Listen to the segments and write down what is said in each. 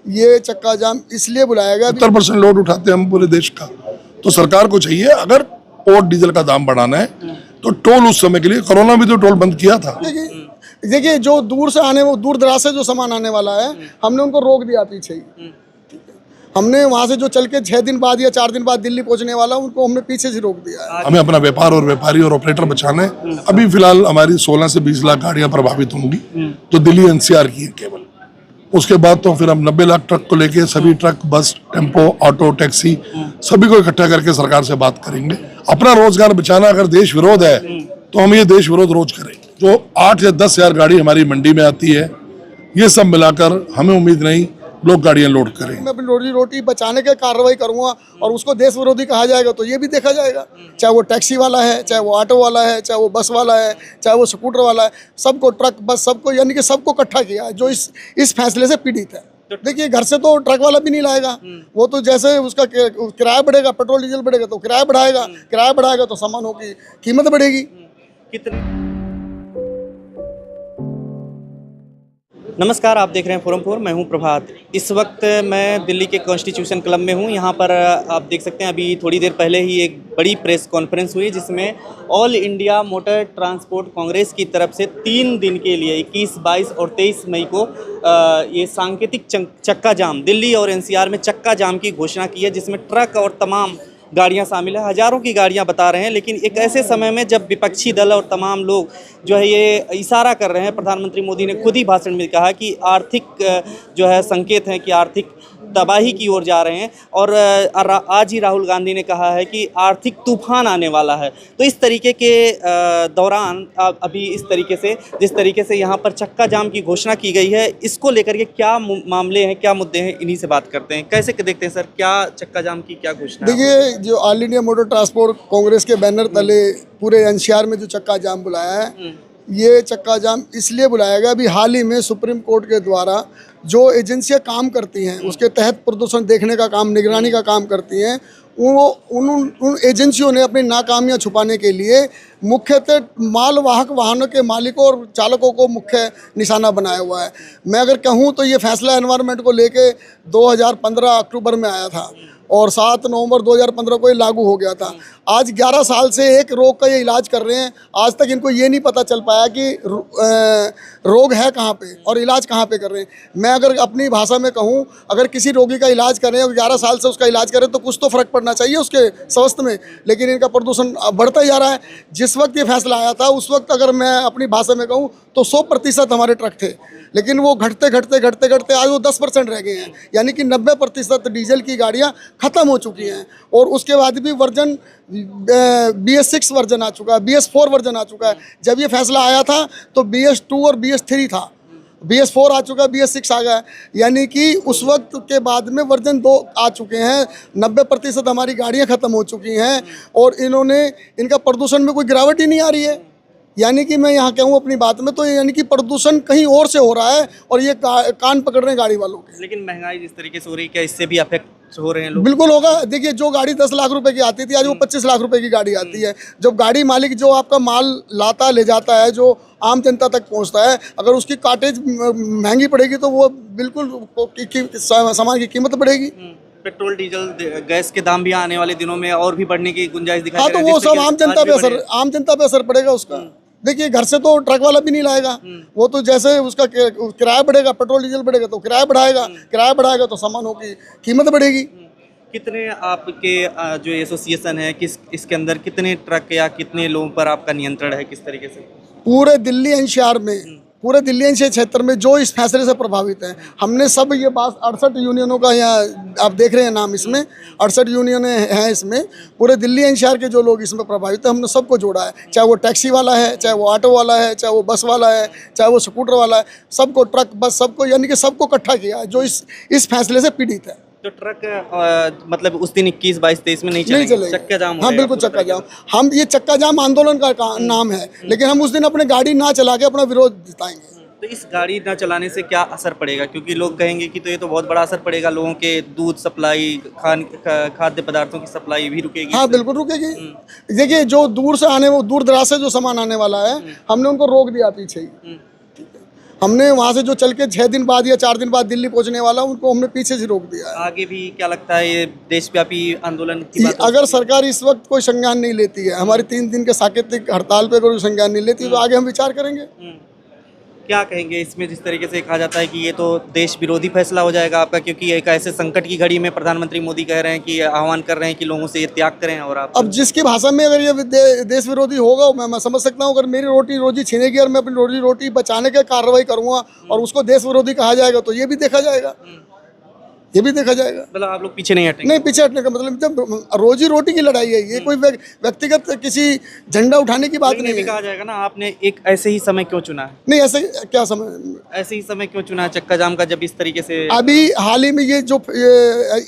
ये चक्का जाम इसलिए बुलाया गया। 70% लोड उठाते हैं हम पूरे देश का, तो सरकार को चाहिए अगर और डीजल का दाम बढ़ाना है तो टोल उस समय के लिए, कोरोना में तो टोल बंद किया था। देखिए जो दूर से आने, वो दूर दराज से जो सामान आने वाला है, हमने उनको रोक दिया पीछे ही। हमने वहाँ से जो चल के 6 दिन बाद या 4 दिन बाद दिल्ली पहुंचने वाला, उनको हमने पीछे से रोक दिया है। हमें अपना व्यापार और व्यापारी और ऑपरेटर बचाना है। अभी फिलहाल हमारी 16 से 20 लाख गाड़ियां प्रभावित होंगी जो दिल्ली एनसीआर की है केवल। उसके बाद तो फिर हम 90 लाख ट्रक को लेके सभी ट्रक, बस, टेम्पो, ऑटो, टैक्सी सभी को इकट्ठा करके सरकार से बात करेंगे। अपना रोजगार बचाना, अगर देश विरोध है तो हम ये देश विरोध रोज करेंगे। जो 8 या 10 हजार गाड़ी हमारी मंडी में आती है, ये सब मिलाकर हमें उम्मीद नहीं लोग गाड़ियां लोड करें। मैं अपनी रोजी रोटी बचाने के कार्रवाई करूंगा और उसको देश विरोधी कहा जाएगा तो ये भी देखा जाएगा। चाहे वो टैक्सी वाला है, चाहे वो ऑटो वाला है, चाहे वो बस वाला है, चाहे वो स्कूटर वाला है, सबको, ट्रक, बस, सबको, यानी कि सबको इकट्ठा किया है जो इस फैसले से पीड़ित है। देखिए घर से तो ट्रक वाला भी नहीं लाएगा, वो तो जैसे उसका किराया बढ़ेगा, पेट्रोल डीजल बढ़ेगा तो किराया बढ़ाएगा तो सामानों की कीमत बढ़ेगी। नमस्कार, आप देख रहे हैं फोरम 4, मैं हूं प्रभात। इस वक्त मैं दिल्ली के कॉन्स्टिट्यूशन क्लब में हूं। यहां पर आप देख सकते हैं अभी थोड़ी देर पहले ही एक बड़ी प्रेस कॉन्फ्रेंस हुई जिसमें all India motor transport Congress की तरफ से 3 दिन के लिए 21, 22 और 23 मई को ये सांकेतिक चक्का जाम, दिल्ली और एनसीआर में चक्का जाम की घोषणा की है, जिसमें ट्रक और तमाम गाड़ियां शामिल है। हज़ारों की गाड़ियां बता रहे हैं, लेकिन एक ऐसे समय में जब विपक्षी दल और तमाम लोग जो है ये इशारा कर रहे हैं, प्रधानमंत्री मोदी ने खुद ही भाषण में कहा कि आर्थिक जो है संकेत हैं कि आर्थिक तबाही की ओर जा रहे हैं, और आज ही राहुल गांधी ने कहा है कि आर्थिक तूफान आने वाला है। तो इस तरीके के दौरान अभी इस तरीके से, जिस तरीके से यहाँ पर चक्का जाम की घोषणा की गई है, इसको लेकर के क्या मामले हैं, क्या मुद्दे हैं, इन्हीं से बात करते हैं। कैसे देखते हैं सर, क्या चक्का जाम की क्या घोषणा? देखिए जो all India motor transport Congress के बैनर तले पूरे एनसीआर में जो चक्का जाम बुलाया है, ये चक्का जाम इसलिए बुलाया गया। अभी हाल ही में सुप्रीम कोर्ट के द्वारा जो एजेंसियां काम करती हैं, उसके तहत प्रदूषण देखने का काम, निगरानी का काम करती हैं, उन एजेंसियों ने अपनी नाकामियां छुपाने के लिए मुख्यतः मालवाहक वाहनों के मालिकों और चालकों को मुख्य निशाना बनाया हुआ है। मैं अगर कहूँ तो ये फैसला एनवायरनमेंट को लेके 2015 अक्टूबर में आया था और 7 नवंबर 2015 को ये लागू हो गया था। आज 11 साल से एक रोग का ये इलाज कर रहे हैं। आज तक इनको ये नहीं पता चल पाया कि रोग है कहाँ पे और इलाज कहाँ पे कर रहे हैं। मैं अगर अपनी भाषा में कहूँ, अगर किसी रोगी का इलाज करें और 11 साल से उसका इलाज करें तो कुछ तो फ़र्क पड़ना चाहिए उसके स्वास्थ्य में, लेकिन इनका प्रदूषण बढ़ता ही जा रहा है। जिस वक्त ये फैसला आया था उस वक्त अगर मैं अपनी भाषा में कहूँ तो 100% हमारे ट्रक थे, लेकिन वो घटते घटते आज वो 10% रह गए हैं, यानी कि 90% डीजल की गाड़ियाँ ख़त्म हो चुकी हैं। और उसके बाद भी वर्जन BS6 वर्जन आ चुका है, BS4 वर्जन आ चुका है। जब ये फैसला आया था तो BS2 और BS3 था, BS4 आ चुका है, BS6 आ गया, यानी कि उस वक्त के बाद में वर्जन 2 आ चुके हैं। 90% हमारी गाड़ियाँ ख़त्म हो चुकी हैं और इनका प्रदूषण में कोई गिरावट ही नहीं आ रही है। यानी कि मैं यहाँ कहूँ अपनी बात में तो यानी कि प्रदूषण कहीं और से हो रहा है और ये कान पकड़ रहे हैं गाड़ी वालों के। लेकिन महंगाई जिस तरीके से हो रही है, क्या इससे भी अफेक्ट हो रहे हैं लोग? बिल्कुल होगा। देखिए जो गाड़ी 10 लाख रुपए की आती थी, आज वो 25 लाख रुपए की गाड़ी आती है। जब गाड़ी मालिक जो आपका माल लाता ले जाता है, जो आम जनता तक पहुँचता है, अगर उसकी कार्टेज महंगी पड़ेगी तो वो बिल्कुल सामान की कीमत बढ़ेगी। पेट्रोल, डीजल, गैस के दाम भी आने वाले दिनों में और भी बढ़ने की गुंजाइश दिखाई दे रही है। तो वो सब आम जनता पे असर पड़ेगा उसका। देखिए घर से तो ट्रक वाला भी नहीं लाएगा, वो तो जैसे उसका किराया बढ़ेगा, पेट्रोल डीजल बढ़ेगा तो किराया बढ़ाएगा तो सामानों की कीमत बढ़ेगी। कितने आपके जो एसोसिएशन है, इसके अंदर कितने ट्रक या कितने लोगों पर आपका नियंत्रण है, किस तरीके से? पूरे दिल्ली एनसीआर में, पूरे दिल्ली एनसीआर क्षेत्र में जो इस फैसले से प्रभावित हैं, हमने सब ये बात 68 यूनियनों का यहाँ आप देख रहे हैं नाम, इसमें 68 यूनियनें हैं। इसमें पूरे दिल्ली एनसीआर के जो लोग इसमें प्रभावित हैं, हमने सबको जोड़ा है। चाहे वो टैक्सी वाला है, चाहे वो ऑटो वाला है, चाहे वो बस वाला है, चाहे वो स्कूटर वाला है, सबको, ट्रक, बस, सबको, यानी कि सबको इकट्ठा किया है जो इस फैसले से पीड़ित है। तो ट्रक मतलब उस दिन 21, 22, 23 में नहीं चलेगा, चक्का जाम? हाँ बिल्कुल चक्का जाम। हम ये चक्का जाम आंदोलन का नाम है, लेकिन हम उस दिन अपने गाड़ी ना चला के अपना विरोध जताएंगे। तो इस गाड़ी ना चलाने से क्या असर पड़ेगा? क्योंकि लोग कहेंगे कि तो ये तो बहुत बड़ा असर पड़ेगा, लोगों के दूध सप्लाई, खाद्य पदार्थों की सप्लाई भी रुकेगी। हाँ बिल्कुल रुकेगी। देखिए जो दूर से आने, वो दूर दराज से जो सामान आने वाला है, हमने उनको रोक दिया पीछे ही। हमने वहाँ से जो चल के 6 दिन बाद या 4 दिन बाद दिल्ली पहुँचने वाला उनको हमने पीछे से रोक दिया है। आगे भी क्या लगता है ये देशव्यापी आंदोलन की बात अगर सरकार इस वक्त कोई संज्ञान नहीं लेती है, हमारी 3 दिन के साकेतिक हड़ताल पे कोई संज्ञान नहीं लेती, तो आगे हम विचार करेंगे। क्या कहेंगे इसमें, जिस तरीके से कहा जाता है कि ये तो देश विरोधी फैसला हो जाएगा आपका, क्योंकि एक ऐसे संकट की घड़ी में प्रधानमंत्री मोदी कह रहे हैं कि आह्वान कर रहे हैं कि लोगों से ये त्याग करें, और आप अब जिसकी भाषा में अगर ये देश विरोधी होगा मैं समझ सकता हूँ। अगर मेरी रोटी रोजी छीनेगी और मैं अपनी रोटी बचाने की कार्रवाई करूँगा और उसको देश विरोधी कहा जाएगा, तो ये भी देखा जाएगा, ये भी देखा जाएगा। मतलब आप लोग पीछे नहीं हटेंगे? नहीं, पीछे हटने का मतलब जब रोजी रोटी की लड़ाई है, ये कोई व्यक्तिगत किसी झंडा उठाने की बात नहीं भी है। कहा जाएगा ना, आपने एक ऐसे ही समय क्यों चुना है? नहीं, ऐसे क्या समय, ऐसे ही समय क्यों चुना है चक्का जाम का, जब इस तरीके से अभी हाल ही में ये जो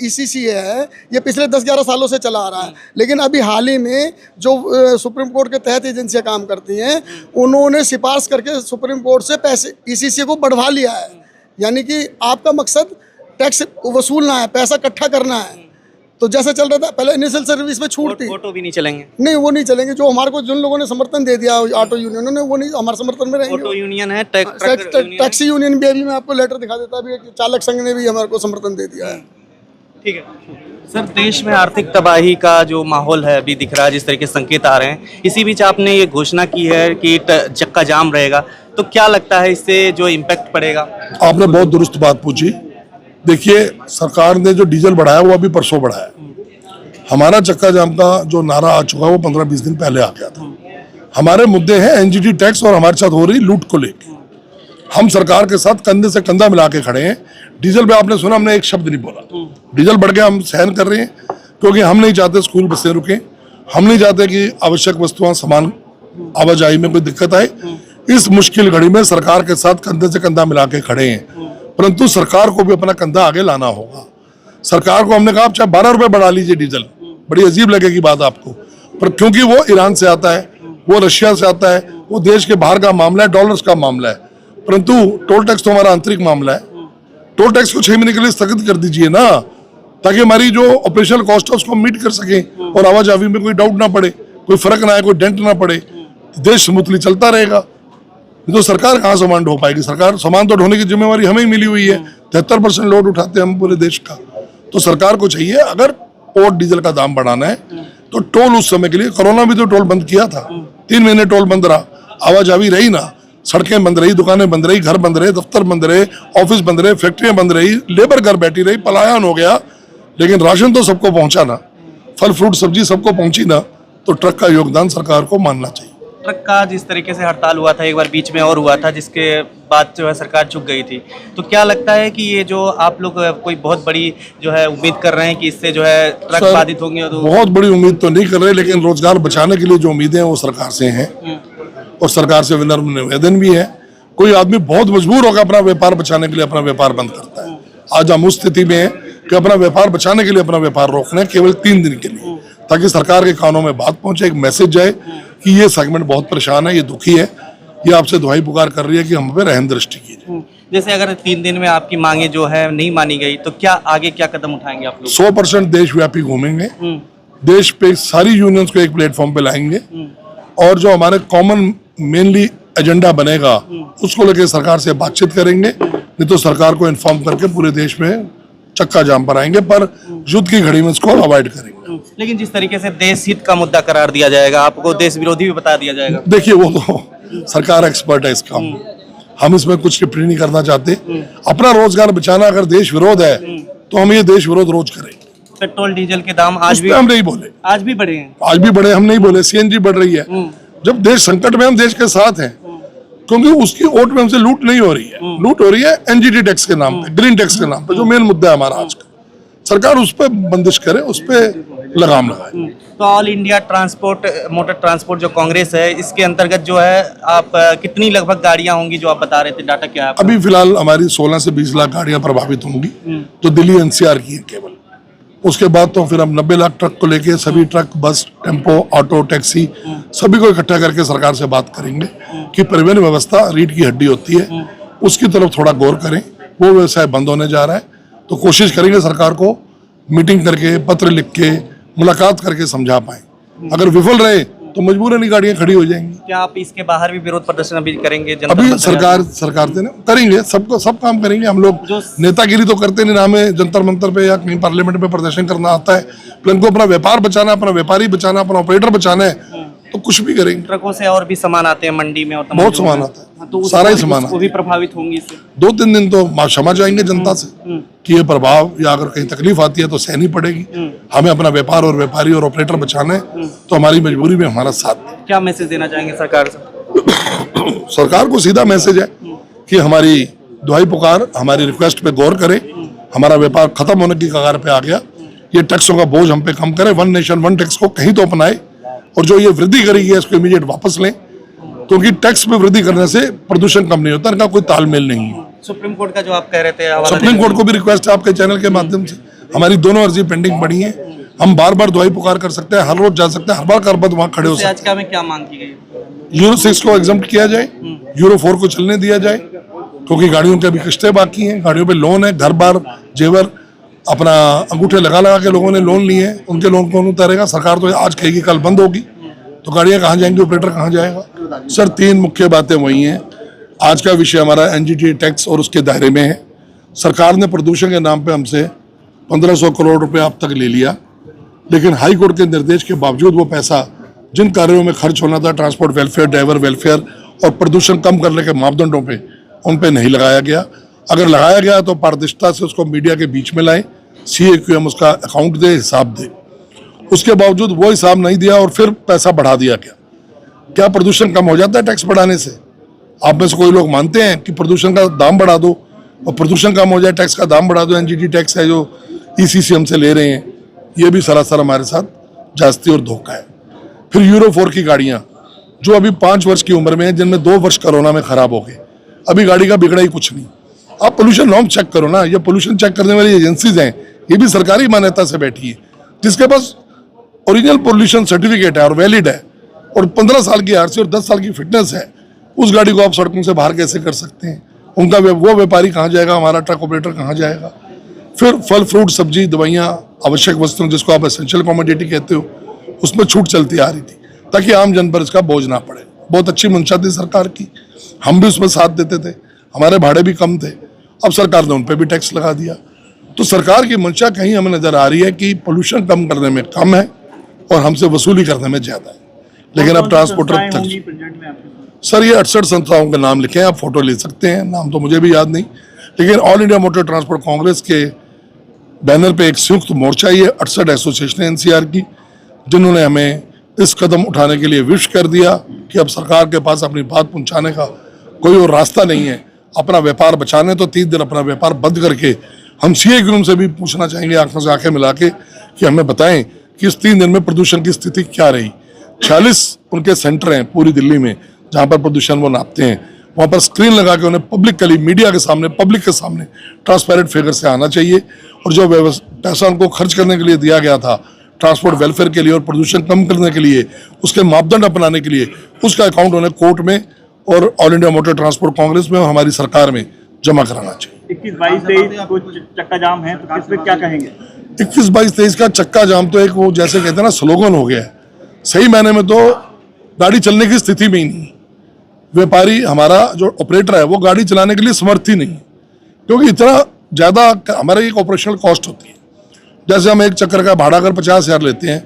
ईसीसी है ये पिछले 10-11 सालों से चला आ रहा है, लेकिन अभी हाल ही में जो सुप्रीम कोर्ट के तहत एजेंसियां काम करती हैं, उन्होंने सिफारिश करके सुप्रीम कोर्ट से पैसे ईसीसी को बढ़वा लिया है। यानी कि आपका मकसद टैक्स वसूलना है, पैसा इकट्ठा करना है। तो जैसे चल रहा था पहले, इनिशियल सर्विस में छूट थी, ऑटो भी नहीं चलेंगे? नहीं वो नहीं चलेंगे। जो हमारे को जिन लोगों ने समर्थन दे दिया ऑटो यूनियनों ने, वो नहीं हमारे समर्थन में रहेंगे। ऑटो यूनियन है, टैक्सी यूनियन भी, अभी मैं आपको लेटर दिखा देता, अभी एक चालक संघ ने भी हमारे को समर्थन दे दिया है। ठीक है सर, देश में आर्थिक तबाही का जो माहौल है अभी दिख रहा है, जिस तरीके से संकेत आ रहे हैं, इसी बीच आपने ये घोषणा की है कि चक्का जाम रहेगा, तो क्या लगता है इससे जो इम्पैक्ट पड़ेगा? आपने बहुत दुरुस्त बात पूछी। देखिए, सरकार ने जो डीजल बढ़ाया वो अभी परसों बढ़ाया। हमारा चक्का जाम का जो नारा आ चुका है वो 15-20 दिन पहले आ गया था। हमारे मुद्दे हैं एनजीटी टैक्स और हमारे साथ हो रही लूट को लेकर। हम सरकार के साथ कंधे से कंधा मिला के खड़े हैं। डीजल पे आपने सुना, हमने एक शब्द नहीं बोला। डीजल बढ़ गया, हम सहन कर रहे हैं, क्योंकि हम नहीं चाहते स्कूल बसें रुकें, हम नहीं चाहते कि आवश्यक वस्तुएं, सामान आवाजाही में कोई दिक्कत आए। इस मुश्किल घड़ी में सरकार के साथ कंधे से कंधा मिला के खड़े हैं, परंतु सरकार को भी अपना कंधा आगे लाना होगा। सरकार को हमने कहा आप चाहे 12 रुपए बढ़ा लीजिए डीजल, बड़ी अजीब लगेगी बात आपको, पर क्योंकि वो ईरान से आता है, वो रशिया से आता है, वो देश के बाहर का मामला है, डॉलर्स का मामला है, परंतु टोल टैक्स तो हमारा आंतरिक मामला है। टोल टैक्स को 6 महीने के लिए स्थगित कर दीजिए ना, ताकि हमारी जो ऑपरेशनल कॉस्ट है उसको मीट कर सकें और आवाजाही में कोई डाउट ना पड़े, कोई फर्क ना आए, कोई डेंट ना पड़े, देश स्मूथली चलता रहेगा। तो सरकार कहाँ सामान ढो पाएगी? सरकार सामान तो ढोने की जिम्मेवारी हमें ही मिली हुई है। 73% लोड उठाते हैं हम पूरे देश का। तो सरकार को चाहिए, अगर और डीजल का दाम बढ़ाना है तो टोल उस समय के लिए, कोरोना भी तो टोल बंद किया था, 3 महीने टोल बंद रहा, आवाजाही रही ना, सड़कें बंद रही, दुकानें बंद रही, घर बंद रहे, दफ्तर बंद रहे, ऑफिस बंद रहे, फैक्ट्रियां बंद रही, लेबर घर बैठी रही, पलायन हो गया, लेकिन राशन तो सबको पहुंचा ना, फल फ्रूट सब्जी सबको पहुंची ना। तो ट्रक का योगदान सरकार को मानना चाहिए। ट्रक का जिस तरीके से हड़ताल हुआ था, एक बार बीच में और हुआ था, जिसके बाद जो है सरकार झुक गई थी, तो क्या लगता है कि ये जो आप लोग कोई बहुत बड़ी जो है उम्मीद कर रहे हैं कि इससे जो है ट्रक बाधित होंगे? तो बहुत बड़ी उम्मीद तो नहीं कर रहे, लेकिन रोजगार बचाने के लिए जो उम्मीदें हैं वो सरकार से हैं और सरकार से विनम्र निवेदन भी है। कोई आदमी बहुत मजबूर होकर अपना व्यापार बचाने के लिए अपना व्यापार बंद करता है। आज हम उस स्थिति में हैं कि अपना व्यापार बचाने के लिए अपना व्यापार रोकना है, केवल 3 दिन के लिए, ताकि सरकार के कानों में बात पहुंचे, एक मैसेज जाए कि ये सेगमेंट बहुत परेशान है, ये दुखी है, ये आपसे दुहाई पुकार कर रही है कि हम पे रहम दृष्टि कीजिए। जैसे अगर 3 दिन में आपकी मांगे जो है नहीं मानी गई, तो क्या आगे क्या कदम उठाएंगे आप लोग? 100% देशव्यापी घूमेंगे, देश पे सारी यूनियंस को एक प्लेटफॉर्म पे लाएंगे और जो हमारे कॉमन मेनली एजेंडा बनेगा उसको लेकर सरकार से बातचीत करेंगे। नहीं तो सरकार को इन्फॉर्म करके पूरे देश में चक्का जाम पर आएंगे, पर युद्ध की घड़ी में इसको अवॉइड करेंगे। लेकिन जिस तरीके से देश हित का मुद्दा करार दिया जाएगा, आपको देश विरोधी भी बता दिया जाएगा। देखिए, वो तो सरकार एक्सपर्ट है इस काम में, हम इसमें कुछ टिप्पणी नहीं करना चाहते। अपना रोजगार बचाना अगर देश विरोध है तो हम ये देश विरोध रोज करेंगे। पेट्रोल डीजल के दाम आज भी हम नहीं बोले, आज भी बढ़े हैं, आज भी बढ़े, हम नहीं बोले। सीएनजी बढ़ रही है, जब देश संकट में हम देश के साथ हैं, क्योंकि उसकी वोट में हमसे लूट नहीं हो रही है। लूट हो रही है एनजीटी टैक्स के नाम पे, ग्रीन टैक्स के नाम पे, जो मेन मुद्दा है हमारा आज का। सरकार उस पर बंदिश करे, उस पर लगाम लगाए। तो all India transport motor transport जो कांग्रेस है, इसके अंतर्गत जो है आप कितनी लगभग गाड़ियां होंगी जो आप बता रहे थे, डाटा क्या है? अभी फिलहाल हमारी 16 से 20 लाख गाड़ियां प्रभावित होंगी, जो दिल्ली एनसीआर की है केवल। उसके बाद तो फिर हम 90 लाख ट्रक को लेके सभी ट्रक, बस, टेम्पो, ऑटो, टैक्सी सभी को इकट्ठा करके सरकार से बात करेंगे कि परिवहन व्यवस्था रीढ़ की हड्डी होती है, उसकी तरफ थोड़ा गौर करें। वो व्यवसाय बंद होने जा रहा है, तो कोशिश करेंगे सरकार को मीटिंग करके, पत्र लिख के, मुलाकात करके समझा पाए। अगर विफल रहे तो मजबूरन ये गाड़ियां खड़ी हो जाएंगी। क्या आप इसके बाहर भी विरोध प्रदर्शन अभी करेंगे? जनता अभी मंच सरकार से ना करेंगे, सब काम करेंगे। हम लोग नेतागिरी तो करते नहीं ना, हमें जंतर मंतर पे या कहीं पार्लियामेंट में प्रदर्शन करना आता है। प्लन को अपना व्यापार बचाना, अपना व्यापारी बचाना, अपना ऑपरेटर बचाना है, तो कुछ भी करेंगे। ट्रकों से और भी सामान आते हैं मंडी में और तमाम बहुत जगहों सामान में। आता है, तो सारा ही सामान वो भी प्रभावित होंगी इससे। 2-3 दिन तो क्षमा जाएंगे जनता से कि ये प्रभाव या अगर कहीं तकलीफ आती है तो सहनी पड़ेगी। हमें अपना व्यापार और व्यापारी और ऑपरेटर बचाना है, तो हमारी मजबूरी में हमारा साथ दें। क्या मैसेज देना चाहेंगे सरकार से? सरकार को सीधा मैसेज है कि हमारी दुहाई पुकार, हमारी रिक्वेस्ट पे गौर करें। हमारा व्यापार खत्म होने की कगार पे आ गया, ये टैक्सों का बोझ हम पे कम करें। वन नेशन वन टैक्स को कहीं तो अपनाए, और जो ये वृद्धि करी है इसको इमीडिएट वापस लें, क्योंकि टैक्स में वृद्धि करने से प्रदूषण कम नहीं होता, इनका कोई तालमेल नहीं है। सुप्रीम कोर्ट का जो आप कह रहे थे, हवाला सुप्रीम कोर्ट को भी रिक्वेस्ट है आपके चैनल के माध्यम से, हमारी दोनों अर्जी पेंडिंग पड़ी है। हम बार बार दुहाई पुकार कर सकते हैं, हर रोज जा सकते हैं, हर बार करबत वहाँ खड़े हो सकते हैं। आज का में क्या मांग की गई? यूरो 6 को एग्जम्प्ट किया जाए, यूरो 4 को चलने दिया जाए, क्योंकि गाड़ियों के अभी किस्तें बाकी हैं, गाड़ियों पे लोन है, घर बार जेवर अपना अंगूठे लगा के लोगों ने लोन लिए हैं, उनके लोन कौन उतारेगा? सरकार तो आज कहेगी कल बंद होगी, तो गाड़ियां कहाँ जाएंगी, ऑपरेटर कहाँ जाएगा? सर 3 मुख्य बातें वही हैं। आज का विषय हमारा एनजीटी टैक्स और उसके दायरे में है। सरकार ने प्रदूषण के नाम पे हमसे 1500 करोड़ रुपए अब तक ले लिया, लेकिन हाई कोर्ट के निर्देश के बावजूद वो पैसा जिन कार्यों में खर्च होना था, ट्रांसपोर्ट वेलफेयर, ड्राइवर वेलफेयर और प्रदूषण कम करने के मापदंडों पे, उन पे नहीं लगाया गया। अगर लगाया गया तो पारदर्शिता से उसको मीडिया के बीच में लाएं, CAQM उसका अकाउंट दे, हिसाब दे। उसके बावजूद वो हिसाब नहीं दिया और फिर पैसा बढ़ा दिया। क्या प्रदूषण कम हो जाता है टैक्स बढ़ाने से? आप में से कोई लोग मानते हैं कि प्रदूषण का दाम बढ़ा दो और प्रदूषण कम हो जाए, टैक्स का दाम बढ़ा दो? एनजीटी टैक्स है जो ECC हमसे ले रहे हैं, ये भी सरासर हमारे साथ जास्ती और धोखा है। फिर यूरो 4 की गाड़ियां जो अभी 5 वर्ष की उम्र में है, जिनमें 2 वर्ष कोरोना में खराब हो गए, अभी गाड़ी का बिगड़ा ही कुछ नहीं। आप पोल्यूशन नॉर्म चेक करो ना, ये पोल्यूशन चेक करने वाली एजेंसीज हैं, ये भी सरकारी मान्यता से बैठी है, जिसके पास ओरिजिनल पोल्यूशन सर्टिफिकेट है और वैलिड है, और 15 साल की आरसी और 10 साल की फिटनेस है। उस गाड़ी को आप सड़कों से बाहर कैसे कर सकते हैं? उनका वो व्यापारी कहाँ जाएगा? हमारा ट्रक ऑपरेटर कहाँ जाएगा? फिर फल फ्रूट सब्जी दवाइयाँ आवश्यक वस्तुओं, जिसको आप एसेंशियल कमोडिटी कहते हो, उसमें छूट चलती आ रही थी ताकि आम जन पर इसका बोझ ना पड़े। बहुत अच्छी मंशा थी सरकार की, हम भी उसमें साथ देते थे, हमारे भाड़े भी कम थे। अब सरकार ने उन पर भी टैक्स लगा दिया। तो सरकार की मंशा कहीं हमें नजर आ रही है कि पोल्यूशन कम करने में कम है और हमसे वसूली करने में ज्यादा है। लेकिन अब ट्रांसपोर्टर तक, सर ये 68 संस्थाओं के नाम लिखे हैं, आप फोटो ले सकते हैं, नाम तो मुझे भी याद नहीं, लेकिन all India motor transport Congress के बैनर पे एक संयुक्त मोर्चा ही है 68 एसोसिएशन NCR की, जिन्होंने हमें इस कदम उठाने के लिए विश कर दिया कि अब सरकार के पास अपनी बात पहुंचाने का कोई और रास्ता नहीं है। अपना व्यापार बचाने तो 3 दिन अपना व्यापार बंद करके हम CAQM से भी पूछना चाहेंगे आंखों से आंखें मिला के कि हमें बताएं कि इस 3 दिन में प्रदूषण की स्थिति क्या रही। 46 उनके सेंटर हैं पूरी दिल्ली में जहां पर प्रदूषण वो नापते हैं, वहां पर स्क्रीन लगा के उन्हें पब्लिकली मीडिया के सामने, पब्लिक के सामने ट्रांसपेरेंट फिगर से आना चाहिए। और जो पैसा उनको खर्च करने के लिए दिया गया था ट्रांसपोर्ट वेलफेयर के लिए और प्रदूषण कम करने के लिए, उसके मापदंड अपनाने के लिए, उसका अकाउंट उन्हें कोर्ट में और all India motor transport Congress में और हमारी सरकार में जमा कराना चाहिए। 21, 22, 23 कुछ चक्का जाम है, तो किस पे क्या कहेंगे? 21, 22, 23 का चक्का जाम तो एक वो जैसे कहते हैं ना स्लोगन हो गया है। सही मायने में तो गाड़ी चलने की स्थिति में ही नहीं। व्यापारी हमारा जो ऑपरेटर है वो गाड़ी चलाने के लिए समर्थ ही नहीं, क्योंकि इतना ज़्यादा हमारा एक ऑपरेशनल कॉस्ट होती है। जैसे हम एक चक्कर का भाड़ा अगर 50,000 लेते हैं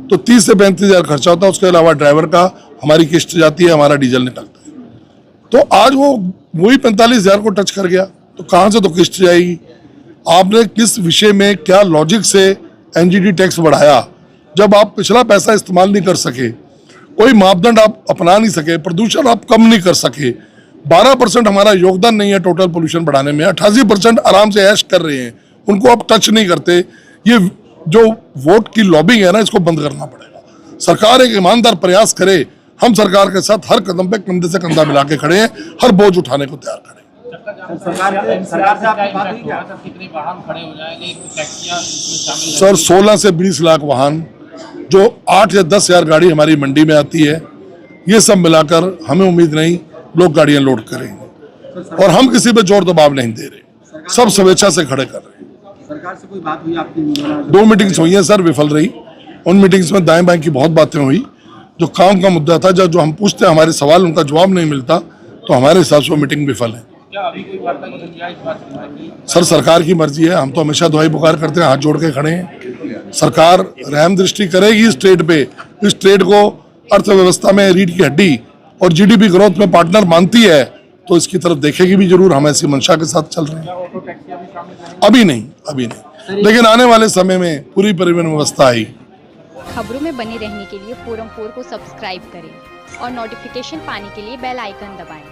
तो 30 से 35,000 खर्चा होता है, उसके अलावा ड्राइवर का हमारी किस्त जाती है, हमारा डीजल निकलता है। तो आज वो वही 45,000 को टच कर गया, तो कहाँ से तो किस्त जाएगी? आपने किस विषय में क्या लॉजिक से एनजीटी टैक्स बढ़ाया जब आप पिछला पैसा इस्तेमाल नहीं कर सके, कोई मापदंड आप अपना नहीं सके, प्रदूषण आप कम नहीं कर सके। 12% हमारा योगदान नहीं है टोटल पोल्यूशन बढ़ाने में, 88% आराम से ऐश कर रहे हैं, उनको आप टच नहीं करते। ये जो वोट की लॉबिंग है ना, इसको बंद करना पड़ेगा। सरकार एक ईमानदार प्रयास करे, हम सरकार के साथ हर कदम पे कंधे से कंधा मिला के खड़े हैं, हर बोझ उठाने को तैयार खड़े हैं। सर 16 से 20 लाख वाहन, जो 8 या 10 हजार गाड़ी हमारी मंडी में आती है, ये सब मिलाकर हमें उम्मीद नहीं लोग गाड़ियां लोड करेंगे, और हम किसी पे जोर दबाव नहीं दे रहे, सब स्वेच्छा से खड़े कर रहे हैं। सरकार से कोई बात हुई आपकी? 2 मीटिंग्स हुई हैं सर, विफल रही। उन मीटिंग्स में दाएं बाएं की बहुत बातें हुई, जो काम का मुद्दा था, जो हम पूछते हैं हमारे सवाल उनका जवाब नहीं मिलता, तो हमारे हिसाब से वो मीटिंग विफल है। सर सरकार की मर्जी है, हम तो हमेशा दुआई पुकार करते हैं, हाथ जोड़ के खड़े हैं। सरकार रहम दृष्टि करेगी इस ट्रेड पे, इस ट्रेड को अर्थव्यवस्था में रीढ़ की हड्डी और जीडीपी ग्रोथ में पार्टनर मानती है, तो इसकी तरफ देखेगी भी जरूर। हम ऐसी मंशा के साथ चल रहे हैं। अभी नहीं, लेकिन आने वाले समय में पूरी परिवहन व्यवस्था आई। खबरों में बने रहने के लिए फोरम 4 को सब्सक्राइब करें और नोटिफिकेशन पाने के लिए बेल आइकन दबाएं।